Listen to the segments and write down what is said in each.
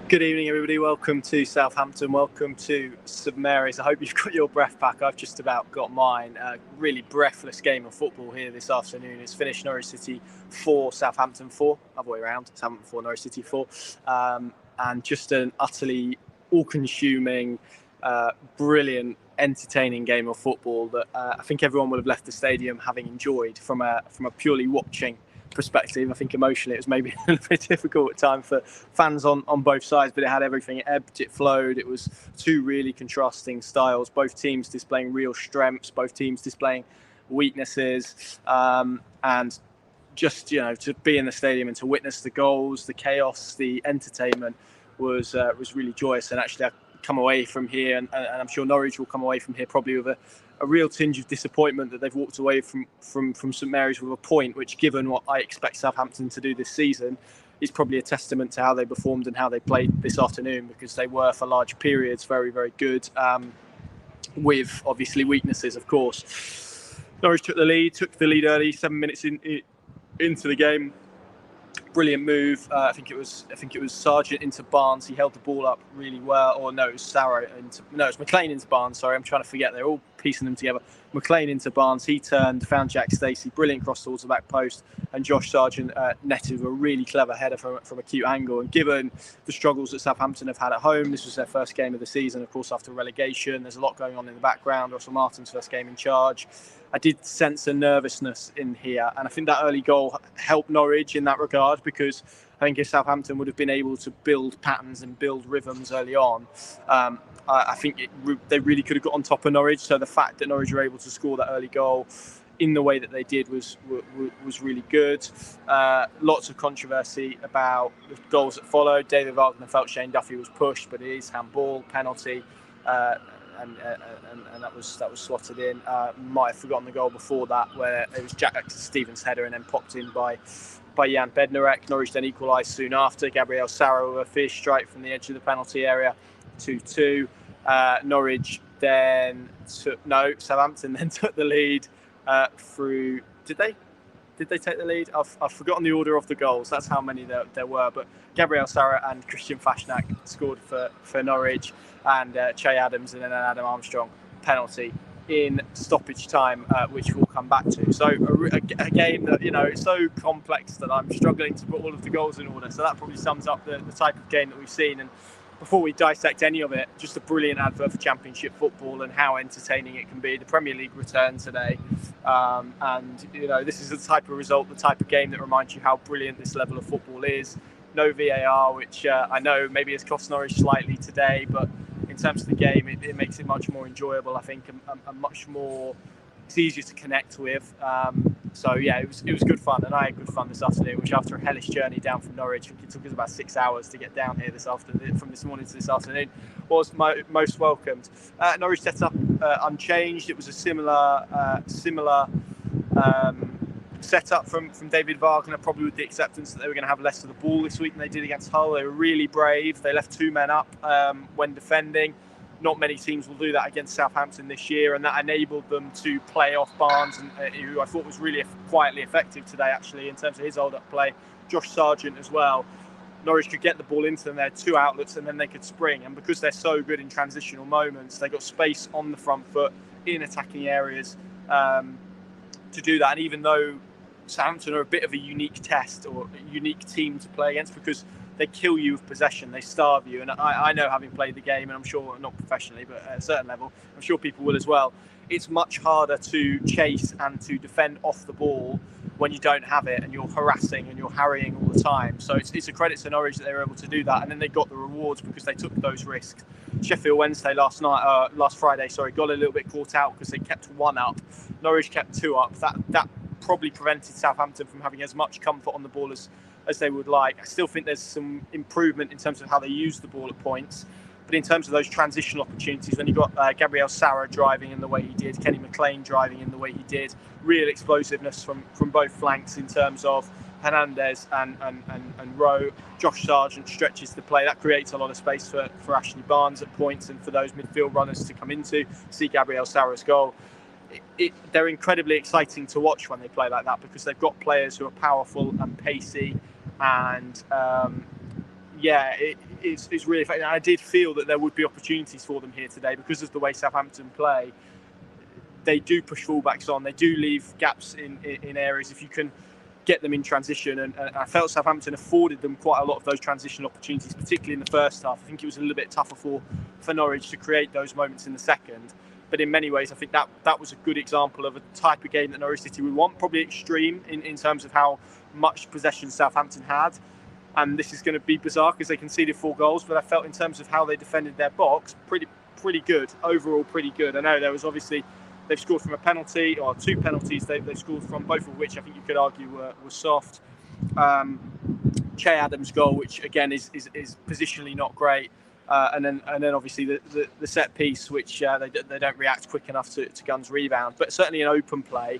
Good evening, everybody. Welcome to Southampton. Welcome to St Mary's. I hope you've got your breath back. I've just about got mine. Really breathless game of football here this afternoon. It's finished Norwich City 4, Southampton 4. Other way around. Southampton 4, Norwich City 4. And just an utterly all-consuming, brilliant, entertaining game of football that I think everyone would have left the stadium having enjoyed from a purely watching perspective. I think emotionally it was maybe a little bit difficult at times for fans on both sides, but it had everything. It ebbed, it flowed. It was two really contrasting styles, both teams displaying real strengths, both teams displaying weaknesses, and just to be in the stadium and to witness the goals, the chaos, the entertainment was really joyous. And actually I come away from here, and I'm sure Norwich will come away from here probably with a real tinge of disappointment that they've walked away from St Mary's with a point, which, given what I expect Southampton to do this season, is probably a testament to how they performed and how they played this afternoon, because they were for large periods very, very good, with obviously weaknesses, of course. Norwich took the lead early, 7 minutes into the game. Brilliant move. I think it was Sargent into Barnes. He held the ball up really well. Or no, it was it's McLean into Barnes. Sorry, I'm trying to forget. They're all piecing them together. McLean into Barnes. He turned, found Jack Stacey. Brilliant cross towards the back post. And Josh Sargent netted a really clever header from a cute angle. And given the struggles that Southampton have had at home, this was their first game of the season, of course, after relegation. There's a lot going on in the background. Russell Martin's first game in charge. I did sense a nervousness in here, and I think that early goal helped Norwich in that regard, because I think if Southampton would have been able to build patterns and build rhythms early on, I think they really could have got on top of Norwich. So the fact that Norwich were able to score that early goal in the way that they did was really good. Lots of controversy about the goals that followed. David Wagner felt Shane Duffy was pushed, but it is handball, penalty. And that was slotted in. Might have forgotten the goal before that, where it was Jack Stevens' header and then popped in by Jan Bednarek. Norwich then equalised soon after. Gabriel Sara with a fierce strike from the edge of the penalty area, 2-2. Southampton then took the lead through. Did they take the lead? I've forgotten the order of the goals. That's how many there were. But Gabriel Sara and Christian Fashnak scored for Norwich, and Che Adams and then an Adam Armstrong penalty in stoppage time, which we'll come back to. So a game that, it's so complex that I'm struggling to put all of the goals in order. So that probably sums up the type of game that we've seen. And before we dissect any of it, just a brilliant advert for Championship football and how entertaining it can be. The Premier League returned today, and this is the type of result, the type of game that reminds you how brilliant this level of football is. No VAR, which I know maybe has cost Norwich slightly today, but in terms of the game, it makes it much more enjoyable, I think, and much more. It's easier to connect with. So yeah, it was good fun, and I had good fun this afternoon, which after a hellish journey down from Norwich, it took us about 6 hours to get down here from this morning to this afternoon, was most welcomed. Norwich set up unchanged. It was a similar setup from David Wagner, probably with the acceptance that they were going to have less of the ball this week than they did against Hull. They were really brave. They left two men up when defending. Not many teams will do that against Southampton this year, and that enabled them to play off Barnes, who I thought was really quietly effective today, actually, in terms of his hold-up play. Josh Sargent as well. Norwich could get the ball into them. They had two outlets, and then they could spring. And because they're so good in transitional moments, they got space on the front foot in attacking areas to do that. And even though Southampton are a bit of a unique test or a unique team to play against, because they kill you with possession, they starve you. And I know, having played the game, and I'm sure, not professionally, but at a certain level, I'm sure people will as well, it's much harder to chase and to defend off the ball when you don't have it and you're harassing and you're harrying all the time. So it's a credit to Norwich that they were able to do that, and then they got the rewards because they took those risks. Sheffield Wednesday last Friday, got a little bit caught out because they kept one up. Norwich kept two up. That probably prevented Southampton from having as much comfort on the ball as they would like. I still think there's some improvement in terms of how they use the ball at points. But in terms of those transitional opportunities, when you got Gabriel Sara driving in the way he did, Kenny McLean driving in the way he did, real explosiveness from both flanks in terms of Hernandez and Rowe. Josh Sargent stretches the play. That creates a lot of space for Ashley Barnes at points and for those midfield runners to come into. See Gabriel Sara's goal. They're incredibly exciting to watch when they play like that, because they've got players who are powerful and pacey and yeah, it's really effective. And I did feel that there would be opportunities for them here today because of the way Southampton play. They do push fullbacks on. They do leave gaps in areas if you can get them in transition. And I felt Southampton afforded them quite a lot of those transition opportunities, particularly in the first half. I think it was a little bit tougher for Norwich to create those moments in the second. But in many ways, I think that was a good example of a type of game that Norwich City would want. Probably extreme in terms of how much possession Southampton had. And this is going to be bizarre because they conceded 4 goals. But I felt in terms of how they defended their box, pretty good. Overall, pretty good. I know there was obviously... They've scored from a penalty, or 2 penalties they've scored from, both of which I think you could argue were soft. Che Adams' goal, which again is positionally not great. And then obviously the set piece, which they don't react quick enough to Gunn's rebound. But certainly in open play,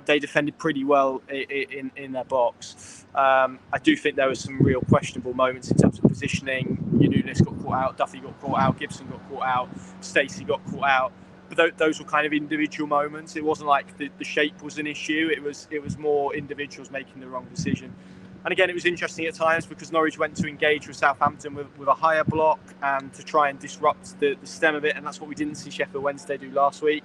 they defended pretty well in their box. I do think there were some real questionable moments in terms of positioning. Nunes got caught out, Duffy got caught out, Gibson got caught out, Stacey got caught out. But those were kind of individual moments. It wasn't like the shape was an issue. It was more individuals making the wrong decision. And again, it was interesting at times because Norwich went to engage with Southampton with a higher block and to try and disrupt the stem of it. And that's what we didn't see Sheffield Wednesday do last week.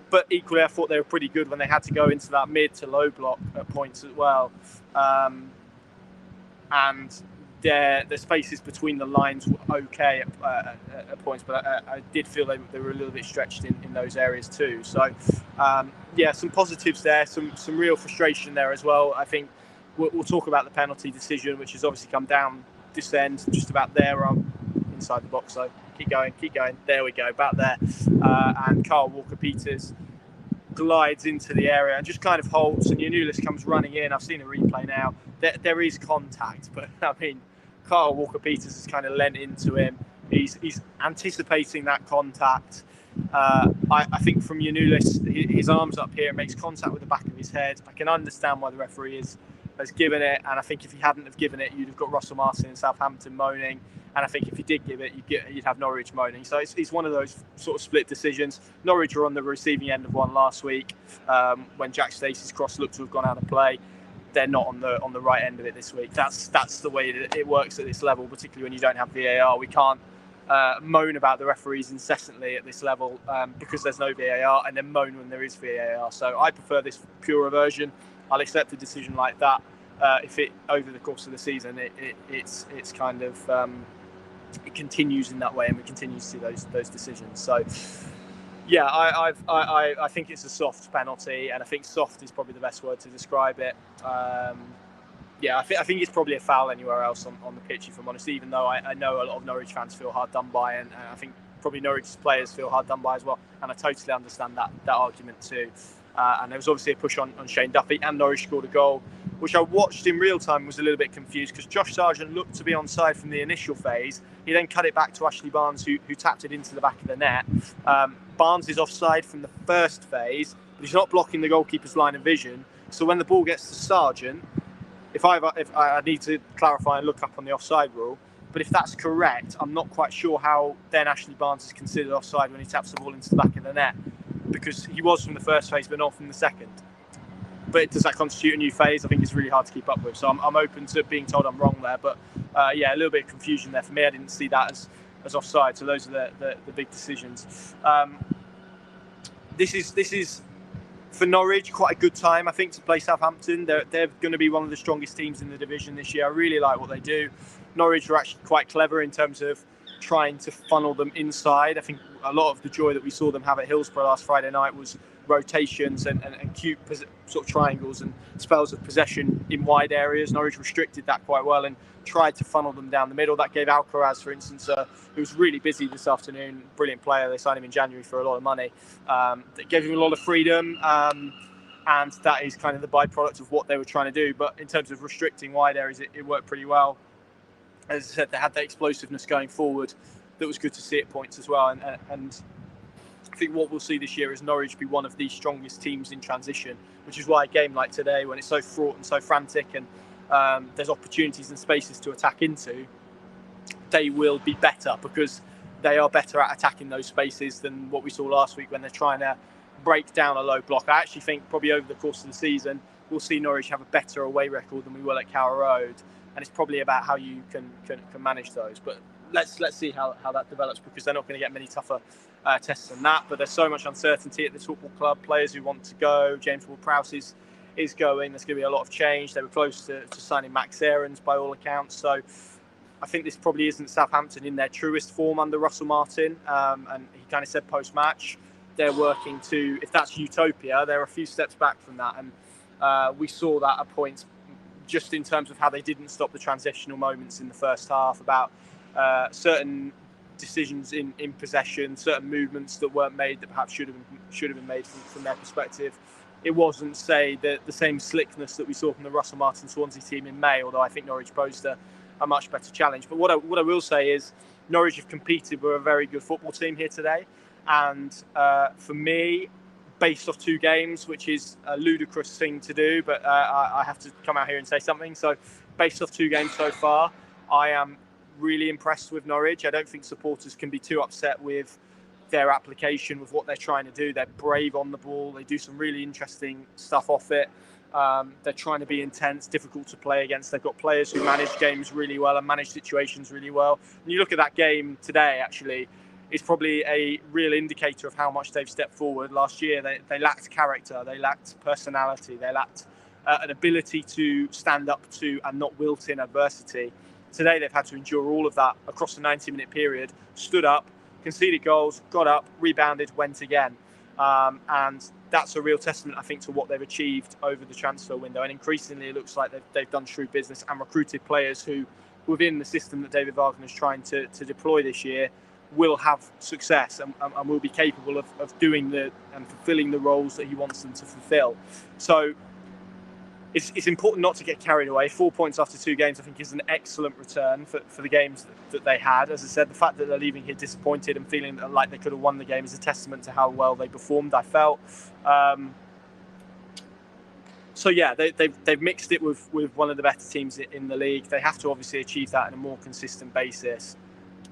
But equally, I thought they were pretty good when they had to go into that mid to low block at points as well. And the spaces between the lines were okay at points, but I did feel they were a little bit stretched in those areas too. So, some positives there, some real frustration there as well. I think we'll talk about the penalty decision, which has obviously come down this end, just about there. Inside the box, though. Keep going. There we go, about there. And Carl Walker-Peters glides into the area and just kind of holds, and Nunes comes running in. I've seen a replay now. There is contact, but I mean, Carl Walker-Peters has kind of lent into him. He's anticipating that contact. I think from Nunes, his arm's up here, makes contact with the back of his head. I can understand why the referee has given it, and I think if he hadn't have given it, you'd have got Russell Martin in Southampton moaning, and I think if he did give it, you'd have Norwich moaning. So it's one of those sort of split decisions. Norwich were on the receiving end of one last week when Jack Stacey's cross looked to have gone out of play. They're not on the right end of it this week. That's the way that it works at this level, particularly when you don't have VAR. We can't moan about the referees incessantly at this level because there's no VAR, and then moan when there is VAR. So I prefer this purer version. I'll accept a decision like that if it over the course of the season it's kind of it continues in that way, and we continue to see those decisions. So. Yeah, I think it's a soft penalty, and I think soft is probably the best word to describe it. I think it's probably a foul anywhere else on the pitch, if I'm honest, even though I know a lot of Norwich fans feel hard done by, and I think probably Norwich players feel hard done by as well, and I totally understand that argument too. And there was obviously a push on Shane Duffy, and Norwich scored a goal, which I watched in real time, was a little bit confused because Josh Sargent looked to be onside from the initial phase. He then cut it back to Ashley Barnes, who tapped it into the back of the net. Barnes is offside from the first phase, but he's not blocking the goalkeeper's line of vision. So when the ball gets to Sargent, if I need to clarify and look up on the offside rule, but if that's correct, I'm not quite sure how then Ashley Barnes is considered offside when he taps the ball into the back of the net, because he was from the first phase but not from the second. But does that constitute a new phase? I think it's really hard to keep up with. So I'm open to being told I'm wrong there. But a little bit of confusion there for me. I didn't see that as offside. So those are the big decisions. This is for Norwich quite a good time, I think, to play Southampton. They're going to be one of the strongest teams in the division this year. I really like what they do. Norwich are actually quite clever in terms of trying to funnel them inside. I think a lot of the joy that we saw them have at Hillsborough last Friday night was rotations and cute sort of triangles and spells of possession in wide areas. Norwich restricted that quite well and tried to funnel them down the middle. That gave Alcaraz, for instance, who was really busy this afternoon, brilliant player. They signed him in January for a lot of money. It gave him a lot of freedom, and that is kind of the byproduct of what they were trying to do. But in terms of restricting wide areas, it worked pretty well. As I said, they had that explosiveness going forward that was good to see at points as well. And I think what we'll see this year is Norwich be one of the strongest teams in transition, which is why a game like today, when it's so fraught and so frantic and there's opportunities and spaces to attack into, they will be better because they are better at attacking those spaces than what we saw last week when they're trying to break down a low block. I actually think probably over the course of the season, we'll see Norwich have a better away record than we will at Carrow Road. and it's probably about how you can manage those. But let's see how that develops, because they're not going to get many tougher tests than that. But there's so much uncertainty at this football club. Players who want to go. James Ward-Prowse is going. There's going to be a lot of change. They were close to signing Max Aarons by all accounts. So I think this probably isn't Southampton in their truest form under Russell Martin. And he kind of said post-match, they're working to, if that's utopia, they're a few steps back from that. And we saw that at points just in terms of how they didn't stop the transitional moments in the first half, about certain decisions in possession, certain movements that weren't made that perhaps should have been made from their perspective. It wasn't, say, the same slickness that we saw from the Russell Martin Swansea team in May, although I think Norwich posed a much better challenge. But what I will say is Norwich have competed with a very good football team here today. And for me, based off 2 games, which is a ludicrous thing to do, but I have to come out here and say something. So based off 2 games so far, I am really impressed with Norwich. I don't think supporters can be too upset with their application, with what they're trying to do. They're brave on the ball. They do some really interesting stuff off it. They're trying to be intense, difficult to play against. They've got players who manage games really well and manage situations really well. And you look at that game today, actually, it's probably a real indicator of how much they've stepped forward. Last year, they lacked character, they lacked personality, they lacked an ability to stand up to and not wilt in adversity. Today, they've had to endure all of that across the 90-minute period, stood up, conceded goals, got up, rebounded, went again. And that's a real testament, I think, to what they've achieved over the transfer window. And increasingly, it looks like they've done shrewd business and recruited players who, within the system that David Wagner is trying to deploy this year, will have success and will be capable of doing and fulfilling the roles that he wants them to fulfill. So it's important not to get carried away. 4 points after 2 games, I think, is an excellent return for the games that they had. As I said, the fact that they're leaving here disappointed and feeling like they could have won the game is a testament to how well they performed, I felt. So yeah, they've mixed it with one of the better teams in the league. They have to obviously achieve that on a more consistent basis.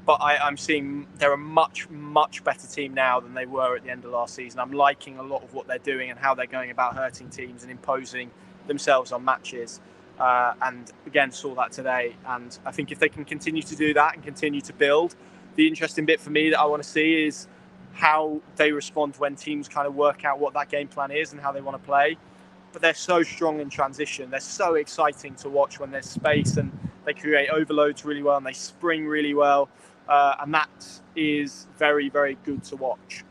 But I'm seeing they're a much, much better team now than they were at the end of last season. I'm liking a lot of what they're doing and how they're going about hurting teams and imposing themselves on matches. And again, saw that today. And I think if they can continue to do that and continue to build, the interesting bit for me that I want to see is how they respond when teams kind of work out what that game plan is and how they want to play. But they're so strong in transition. They're so exciting to watch when there's space, and they create overloads really well and they spring really well. And that is very, very good to watch.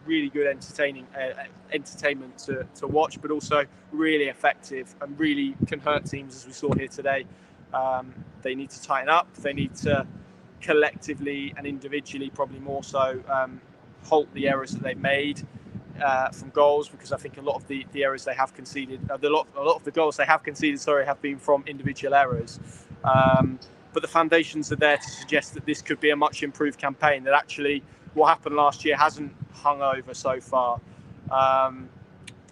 Really good entertainment to watch, but also really effective and really can hurt teams, as we saw here today. They need to tighten up. They need to collectively and individually, probably more so, halt the errors that they've made from goals, because I think a lot of the errors they have conceded, a lot of the goals they have conceded, have been from individual errors. But the foundations are there to suggest that this could be a much improved campaign, that actually what happened last year hasn't hung over so far.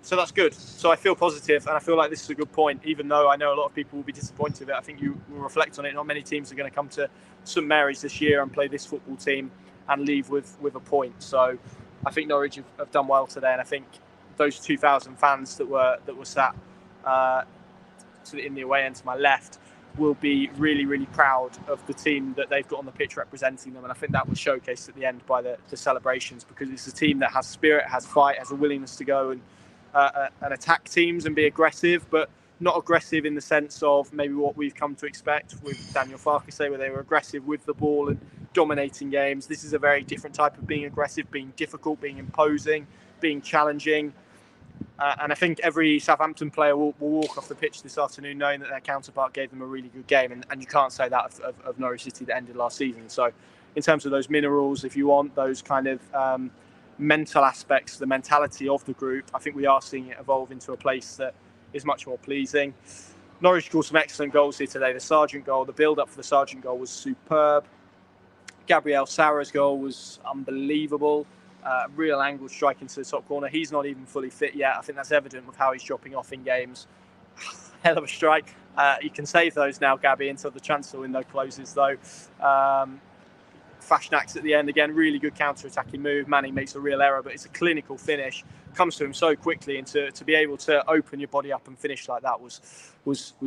So that's good. So I feel positive, and I feel like this is a good point, even though I know a lot of people will be disappointed with it. I think you will reflect on it. Not many teams are going to come to St Mary's this year and play this football team and leave with a point. So I think Norwich have done well today, and I think those 2,000 fans that were sat in the away end to my left will be really, really proud of the team that they've got on the pitch representing them. And I think that was showcased at the end by the celebrations, because it's a team that has spirit, has fight, has a willingness to go and attack teams and be aggressive, but not aggressive in the sense of maybe what we've come to expect with Daniel Farke, where they were aggressive with the ball and dominating games. This is a very different type of being aggressive, being difficult, being imposing, being challenging. And I think every Southampton player will walk off the pitch this afternoon knowing that their counterpart gave them a really good game. And you can't say that of Norwich City that ended last season. So in terms of those minerals, if you want, those kind of mental aspects, the mentality of the group, I think we are seeing it evolve into a place that is much more pleasing. Norwich scored some excellent goals here today. The Sargent goal, the build-up for the Sargent goal was superb. Gabriel Sara's goal was unbelievable. Real angle strike into the top corner. He's not even fully fit yet. I think that's evident with how he's dropping off in games. Hell of a strike. You can save those now, Gabby, until the transfer window closes, though. Fashnak's at the end again. Really good counter-attacking move. Manning makes a real error, but it's a clinical finish. comes to him so quickly, and to be able to open your body up and finish like that was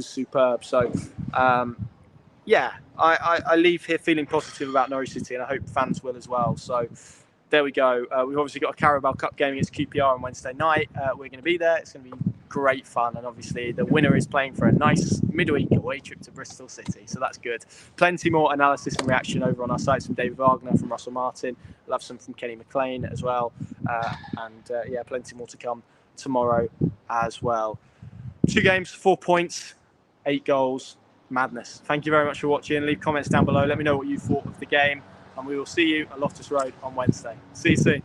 superb. So I leave here feeling positive about Norwich City, and I hope fans will as well. So there we go. We've obviously got a Carabao Cup game against QPR on Wednesday night. We're going to be there. It's going to be great fun, and obviously the winner is playing for a nice midweek away trip to Bristol City, so that's good. Plenty more analysis and reaction over on our sites from David Wagner, from Russell Martin. Love some from Kenny McLean as well, and plenty more to come tomorrow as well. 2 games, 4 points, 8 goals. Madness. Thank you very much for watching. Leave comments down below. Let me know what you thought of the game, and we will see you at Loftus Road on Wednesday. See you soon.